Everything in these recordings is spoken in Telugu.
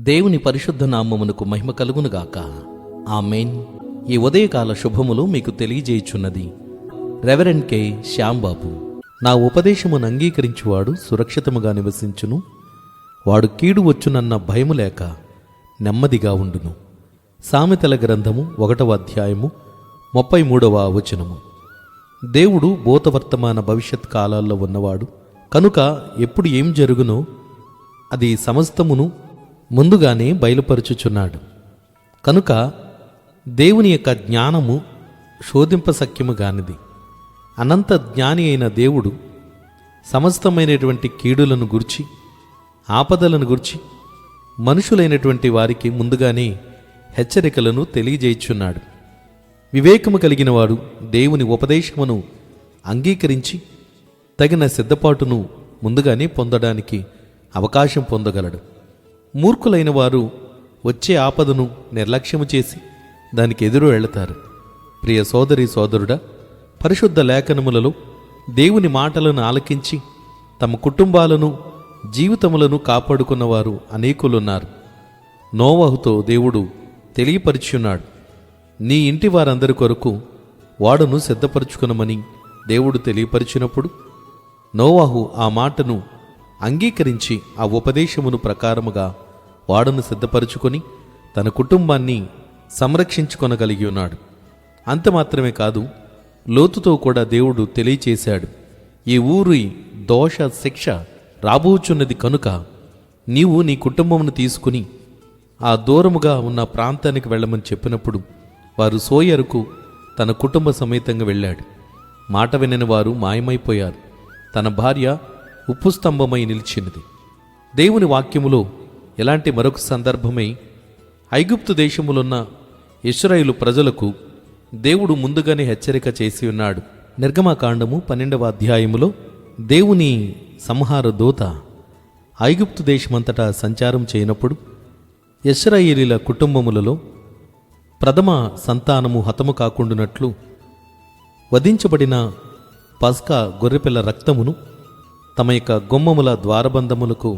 దేవుని పరిశుద్ధ నామమునకు మహిమ కలుగునుగాక. ఆమేన్. ఈ ఉదయకాల శుభములు మీకు తెలియజేయుచున్నది రెవరెండ్ కె శ్యాంబాబు. నా ఉపదేశమును అంగీకరించువాడు సురక్షితముగా నివసించును, వాడు కీడు వచ్చునన్న భయము లేక నెమ్మదిగా ఉండును. సామెతల గ్రంథము 1వ అధ్యాయము 33వ వచనము. దేవుడు భూతవర్తమాన భవిష్యత్ కాలాల్లో ఉన్నవాడు కనుక ఎప్పుడు ఏం జరుగునో అది సమస్తమును ముందుగానే బయలుపరుచుచున్నాడు. కనుక దేవుని యొక్క జ్ఞానము శోధింపశక్యము గానిది. అనంత జ్ఞాని అయిన దేవుడు సమస్తమైనటువంటి కీడులను గుర్చి, ఆపదలను గుర్చి మనుషులైనటువంటి వారికి ముందుగానే హెచ్చరికలను తెలియజేయుచున్నాడు. వివేకము కలిగిన వాడు దేవుని ఉపదేశమును అంగీకరించి తగిన సిద్ధపాటును ముందుగానే పొందడానికి అవకాశం పొందగలడు. మూర్ఖులైన వారు వచ్చే ఆపదను నిర్లక్ష్యము చేసి దానికి ఎదురు వెళతారు. ప్రియ సోదరి సోదరుడా, పరిశుద్ధ లేఖనములలో దేవుని మాటలను ఆలకించి తమ కుటుంబాలను జీవితములను కాపాడుకున్నవారు అనేకులున్నారు. నోవహుతో దేవుడు తెలియపరిచున్నాడు, నీ ఇంటి వారందరి కొరకు వాడును సిద్ధపరచుకునమని దేవుడు తెలియపరిచినప్పుడు నోవహు ఆ మాటను అంగీకరించి ఆ ఉపదేశమును ప్రకారముగా వాడను సిద్ధపరచుకొని తన కుటుంబాన్ని సంరక్షించుకొనగలిగి ఉన్నాడు. అంత మాత్రమే కాదు, లోతుతో కూడా దేవుడు తెలియచేశాడు, ఈ ఊరి దోష శిక్ష రాబోచున్నది కనుక నీవు నీ కుటుంబమును తీసుకుని ఆ దూరముగా ఉన్న ప్రాంతానికి వెళ్ళమని చెప్పినప్పుడు వారు సోయరుకు తన కుటుంబ సమేతంగా వెళ్ళాడు. మాట వినని వారు మాయమైపోయారు. తన భార్య ఉప్పు స్తంభమై నిలిచినది. దేవుని వాక్యములో ఇలాంటి మరొక సందర్భమై ఐగుప్తు దేశములున్న ఇశ్రాయేలు ప్రజలకు దేవుడు ముందుగానే హెచ్చరిక చేసి ఉన్నాడు. నిర్గమకాండము 12వ అధ్యాయములో దేవుని సంహార దూత ఐగుప్తు దేశమంతటా సంచారం చేయనప్పుడు ఇశ్రాయేలీల కుటుంబములలో ప్రథమ సంతానము హతము కాకుండానట్లు వధించబడిన పస్కా గొర్రెపిల్ల రక్తమును తమ యొక్క గుమ్మముల ద్వారబంధములకు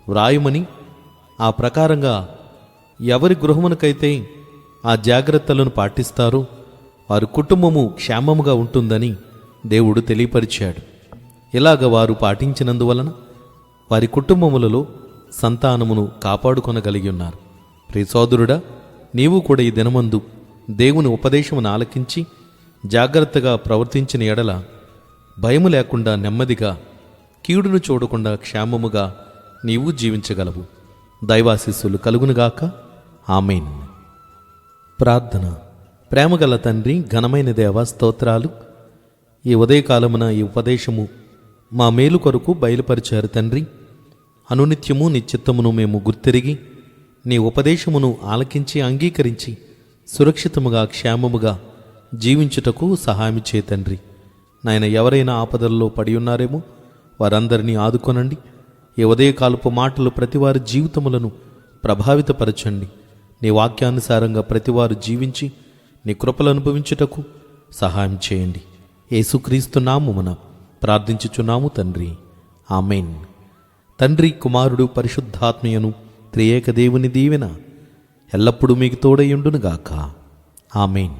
వ్రాయుమని, ఆ ప్రకారంగా ఎవరి గృహమునకైతే ఆ జాగ్రత్తలను పాటిస్తారో వారి కుటుంబము క్షేమముగా ఉంటుందని దేవుడు తెలియపరిచాడు. ఇలాగ వారు పాటించినందువలన వారి కుటుంబములలో సంతానమును కాపాడుకొనగలిగి ఉన్నారు. ప్రియ సోదరుడా, నీవు కూడా ఈ దినమందు దేవుని ఉపదేశమును ఆలకించి జాగ్రత్తగా ప్రవర్తించిన ఎడల భయము లేకుండా నెమ్మదిగా, కీడును చూడకుండా క్షేమముగా నీవు జీవించగలవు. దైవాశీస్సులు కలుగునుగాక. ఆమేన్. ప్రార్థన. ప్రేమగల తండ్రి, ఘనమైన దేవ, స్తోత్రాలు. ఈ ఉదయకాలమున ఈ ఉపదేశము మా మేలు కొరకు బయలుపరిచారు తండ్రి. అనునిత్యము నీ చిత్తమును మేము గుర్తిరిగి నీ ఉపదేశమును ఆలకించి అంగీకరించి సురక్షితముగా క్షేమముగా జీవించుటకు సహాయం చే తండ్రి. నాయన, ఎవరైనా ఆపదల్లో పడి ఉన్నారేమో వారందరినీ ఆదుకొనండి. ఈ ఉదయకాలపు మాటలు ప్రతివారి జీవితములను ప్రభావితపరచండి. నీ వాక్యానుసారంగా ప్రతివారు జీవించి నీ కృపలు అనుభవించుటకు సహాయం చేయండి. యేసుక్రీస్తు నామమున ప్రార్థించుచున్నాము తండ్రి. ఆమేన్. తండ్రి, కుమారుడు, పరిశుద్ధాత్మయను త్రియేక దేవుని దీవెన ఎల్లప్పుడూ మీకు తోడయుండునుగాక. ఆమేన్.